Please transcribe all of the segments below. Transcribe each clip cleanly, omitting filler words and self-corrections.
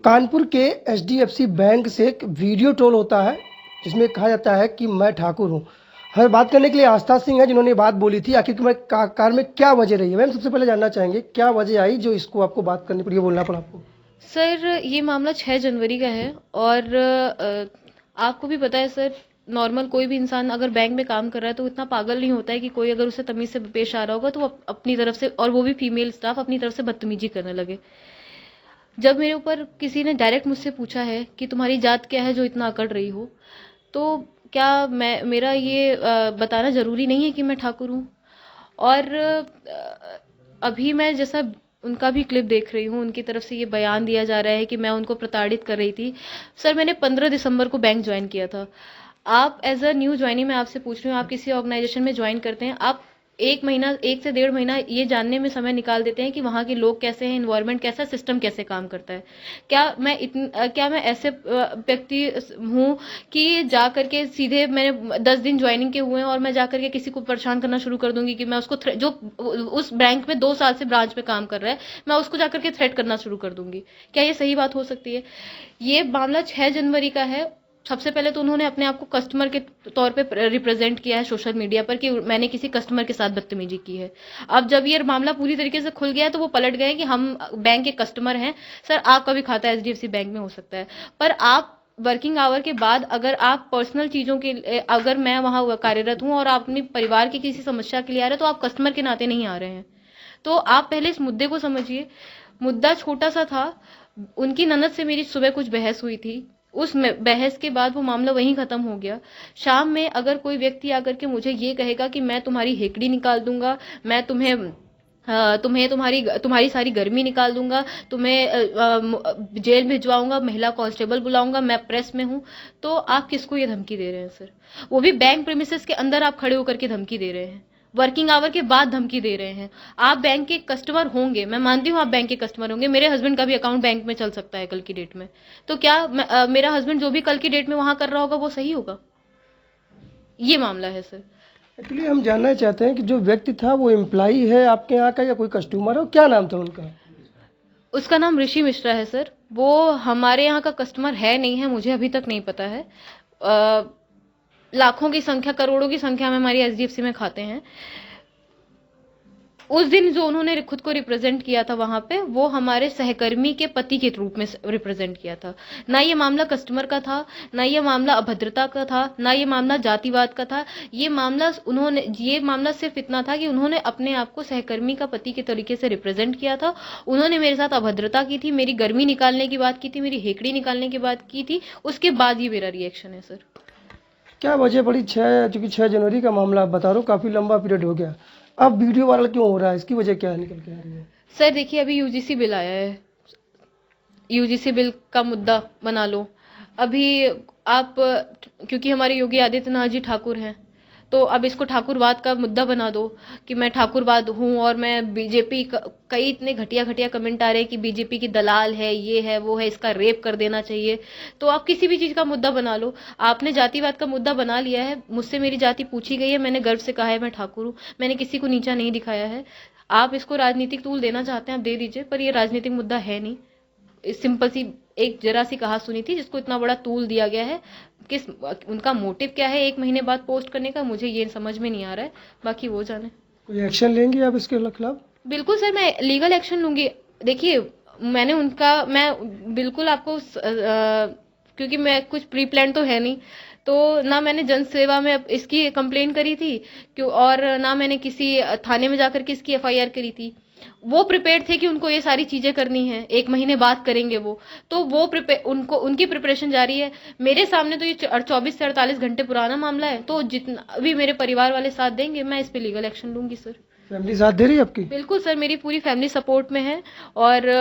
कानपुर के HDFC bank से एक वीडियो ट्रोल होता है जिसमें कहा जाता है कि मैं ठाकुर हूँ। हमें बात करने के लिए आस्था सिंह है जिन्होंने बात बोली थी। आखिर में कार में क्या वजह रही है? मैम सबसे पहले जानना चाहेंगे क्या वजह आई जो इसको आपको बात करनी पड़ी, बोलना पड़ा आपको? सर, ये मामला 6 जनवरी का है और आपको भी पता है सर, नॉर्मल कोई भी इंसान अगर बैंक में काम कर रहा है तो इतना पागल नहीं होता है कि कोई अगर उसे तमीज़ से पेश आ रहा होगा तो वो अपनी तरफ से, और वो भी फीमेल स्टाफ, अपनी तरफ से बदतमीजी करने लगे। जब मेरे ऊपर किसी ने डायरेक्ट मुझसे पूछा है कि तुम्हारी जात क्या है जो इतना अकड़ रही हो, तो क्या मैं मेरा ये बताना ज़रूरी नहीं है कि मैं ठाकुर हूँ? और अभी मैं जैसा उनका भी क्लिप देख रही हूँ, उनकी तरफ से ये बयान दिया जा रहा है कि मैं उनको प्रताड़ित कर रही थी। सर, मैंने 15 दिसंबर को बैंक ज्वाइन किया था। आप एज अ न्यू ज्वाइनी, मैं आपसे पूछ रही हूँ, आप किसी ऑर्गेनाइजेशन में ज्वाइन करते हैं, आप 1 महीना, 1 से 1.5 महीना ये जानने में समय निकाल देते हैं कि वहाँ के लोग कैसे हैं, इन्वायरमेंट कैसा है, सिस्टम कैसे काम करता है। क्या मैं ऐसे व्यक्ति हूँ कि जा करके सीधे, मैंने 10 दिन ज्वाइनिंग के हुए हैं और मैं जा करके किसी को परेशान करना शुरू कर दूंगी कि मैं उसको जो उस बैंक में 2 साल से ब्रांच में काम कर रहा है, मैं उसको जा करके थ्रेट करना शुरू कर दूंगी? क्या ये सही बात हो सकती है? ये मामला 6 जनवरी का है। सबसे पहले तो उन्होंने अपने आप को कस्टमर के तौर पे रिप्रेजेंट किया है सोशल मीडिया पर कि मैंने किसी कस्टमर के साथ बदतमीजी की है। अब जब ये मामला पूरी तरीके से खुल गया है तो वो पलट गए कि हम बैंक के कस्टमर हैं। सर, आपका भी खाता एचडीएफसी बैंक में हो सकता है, पर आप वर्किंग आवर के बाद अगर आप पर्सनल चीज़ों के अगर मैं वहाँ कार्यरत हूँ और आप अपने परिवार की किसी समस्या के लिए आ रहे हैं, तो आप कस्टमर के नाते नहीं आ रहे हैं। तो आप पहले इस मुद्दे को समझिए। मुद्दा छोटा सा था। उनकी ननद से मेरी सुबह कुछ बहस हुई थी। उस बहस के बाद वो मामला वहीं खत्म हो गया। शाम में अगर कोई व्यक्ति आकर के मुझे ये कहेगा कि मैं तुम्हारी हेकड़ी निकाल दूंगा, मैं तुम्हें तुम्हें तुम्हारी तुम्हारी सारी गर्मी निकाल दूंगा, तुम्हें जेल भिजवाऊंगा, महिला कांस्टेबल बुलाऊंगा, मैं प्रेस में हूँ, तो आप किसको ये धमकी दे रहे हैं सर? वो भी बैंक प्रेमिसेस के अंदर आप खड़े होकर के धमकी दे रहे हैं, वर्किंग आवर के बाद धमकी दे रहे हैं। आप बैंक के कस्टमर होंगे, मैं मानती हूँ आप बैंक के कस्टमर होंगे, मेरे हस्बैंड का भी अकाउंट बैंक में चल सकता है कल की डेट में। तो क्या मेरा हस्बैंड जो भी कल की डेट में वहां कर रहा होगा वो सही होगा? ये मामला है सर। एक्चुअली हम जानना चाहते हैं कि जो व्यक्ति था वो एम्प्लॉई है आपके यहाँ का या कोई कस्टमर है, क्या नाम था उनका? उसका नाम ऋषि मिश्रा है सर। वो हमारे यहाँ का कस्टमर है नहीं है, मुझे अभी तक नहीं पता है। लाखों की संख्या, करोड़ों की संख्या में हमारी एचडीएफसी में खाते हैं। उस दिन जो उन्होंने खुद को रिप्रेजेंट किया था वहां पे, वो हमारे सहकर्मी के पति के रूप में रिप्रेजेंट किया था। ना ये मामला कस्टमर का था, ना ये मामला अभद्रता का था, ना ये मामला जातिवाद का था। ये मामला सिर्फ इतना था कि उन्होंने अपने आप को सहकर्मी का पति के तरीके से रिप्रेजेंट किया था। उन्होंने मेरे साथ अभद्रता की थी, मेरी गर्मी निकालने की बात की थी, मेरी हेकड़ी निकालने की बात की थी। उसके बाद ये मेरा रिएक्शन है सर। क्या वजह पड़ी? 6, चूंकि 6 जनवरी का मामला आप बता रहे हो, काफ़ी लंबा पीरियड हो गया। अब वीडियो वायरल क्यों हो रहा है? इसकी वजह क्या है निकल के आ रही है? सर देखिए, अभी यूजीसी बिल आया है, यूजीसी बिल का मुद्दा बना लो। अभी आप, क्योंकि हमारे योगी आदित्यनाथ जी ठाकुर हैं, तो अब इसको ठाकुरवाद का मुद्दा बना दो कि मैं ठाकुरवाद हूँ और मैं बीजेपी कई इतने घटिया घटिया कमेंट आ रहे हैं कि बीजेपी की दलाल है, ये है, वो है, इसका रेप कर देना चाहिए। तो आप किसी भी चीज़ का मुद्दा बना लो। आपने जातिवाद का मुद्दा बना लिया है। मुझसे मेरी जाति पूछी गई है, मैंने गर्व से कहा है मैं ठाकुर हूँ। मैंने किसी को नीचा नहीं दिखाया है। आप इसको राजनीतिक टूल देना चाहते हैं, आप दे दीजिए, पर ये राजनीतिक मुद्दा है नहीं। सिंपल सी एक जरा सी कहा सुनी थी जिसको इतना बड़ा तूल दिया गया है। किस उनका मोटिव क्या है 1 महीने बाद पोस्ट करने का, मुझे ये समझ में नहीं आ रहा है। बाकी वो जाने। कोई एक्शन लेंगे आप इसके खिलाफ? बिल्कुल सर, मैं लीगल एक्शन लूंगी। देखिए, मैं बिल्कुल आपको क्योंकि मैं कुछ प्री प्लान तो है नहीं, तो ना मैंने जन सेवा में इसकी कंप्लेन करी थी, क्यों, और ना मैंने किसी थाने में जाकर के इसकी एफआईआर करी थी। वो प्रिपेयर थे कि उनको ये सारी चीजें करनी है, 1 महीने बाद करेंगे वो। तो वो प्रिपेयर, उनको उनकी प्रिपरेशन जारी है। मेरे सामने तो ये 24 से 48 घंटे पुराना मामला है, तो जितना भी मेरे परिवार वाले साथ देंगे मैं इस पे लीगल एक्शन लूंगी सर। फैमिली साथ दे रही है आपकी? बिल्कुल सर, मेरी पूरी फैमिली सपोर्ट में है। और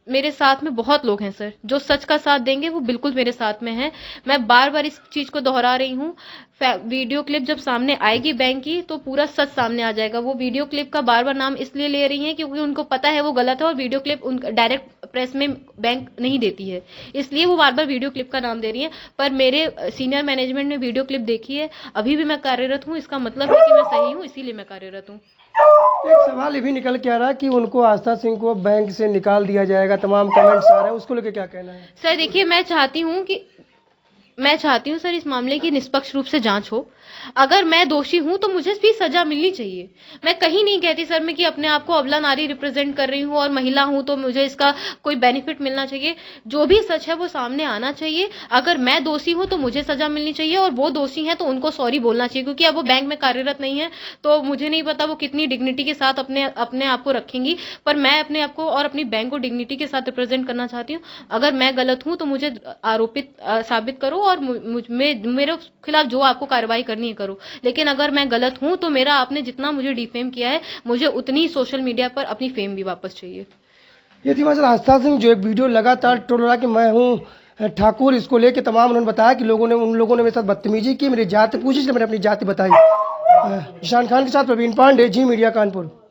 मेरे साथ में बहुत लोग हैं सर, जो सच का साथ देंगे वो बिल्कुल मेरे साथ में हैं। मैं बार बार इस चीज़ को दोहरा रही हूँ। वीडियो क्लिप जब सामने आएगी बैंक की तो पूरा सच सामने आ जाएगा। वो वीडियो क्लिप का बार बार नाम इसलिए ले रही हैं क्योंकि उनको पता है वो गलत है, और वीडियो क्लिप उन डायरेक्ट प्रेस में बैंक नहीं देती है, इसलिए वो बार बार वीडियो क्लिप का नाम दे रही है। पर मेरे सीनियर मैनेजमेंट ने वीडियो क्लिप देखी है, अभी भी मैं कार्यरत हूँ। इसका मतलब है कि मैं सही हूँ, इसीलिए मैं कार्यरत हूँ। एक सवाल ये भी निकल के आ रहा है कि उनको आस्था सिंह को बैंक से निकाल दिया जाएगा, तमाम कमेंट्स आ रहे हैं, उसको लेके क्या कहना है? सर देखिए, मैं चाहती हूँ सर इस मामले की निष्पक्ष रूप से जांच हो। अगर मैं दोषी हूँ तो मुझे भी सजा मिलनी चाहिए। मैं कहीं नहीं कहती सर मैं कि अपने आप को अबला नारी रिप्रेजेंट कर रही हूँ और महिला हूँ तो मुझे इसका कोई बेनिफिट मिलना चाहिए। जो भी सच है वो सामने आना चाहिए। अगर मैं दोषी हूँ तो मुझे सजा मिलनी चाहिए और वो दोषी हैं तो उनको सॉरी बोलना चाहिए, क्योंकि अब वो बैंक में कार्यरत नहीं है तो मुझे नहीं पता वो कितनी डिग्निटी के साथ अपने अपने आप को रखेंगी, पर मैं अपने आप को और अपनी बैंक को डिग्निटी के साथ रिप्रेजेंट करना चाहती हूँ। अगर मैं गलत हूँ तो मुझे आरोपित साबित करो और मेरे खिलाफ जो आपको कार्रवाई करनी है करो। लेकिन अगर मैं गलत हूँ तो मेरा आपने जितना मुझे डिफेम किया है मुझे उतनी सोशल मीडिया पर अपनी फेम भी वापस चाहिए। ये थी मास्टर आस्था सिंह, जो एक वीडियो लगातार ट्रोल रहा कि मैं हूँ ठाकुर। इसको लेके तमाम उन्होंने बताया कि उन लोगों ने मेरे साथ बदतमीजी की, मेरी जाति पूछी इसलिए मैंने अपनी जाति बताई। निशान खान के साथ प्रवीण पांडे, जी मीडिया, कानपुर।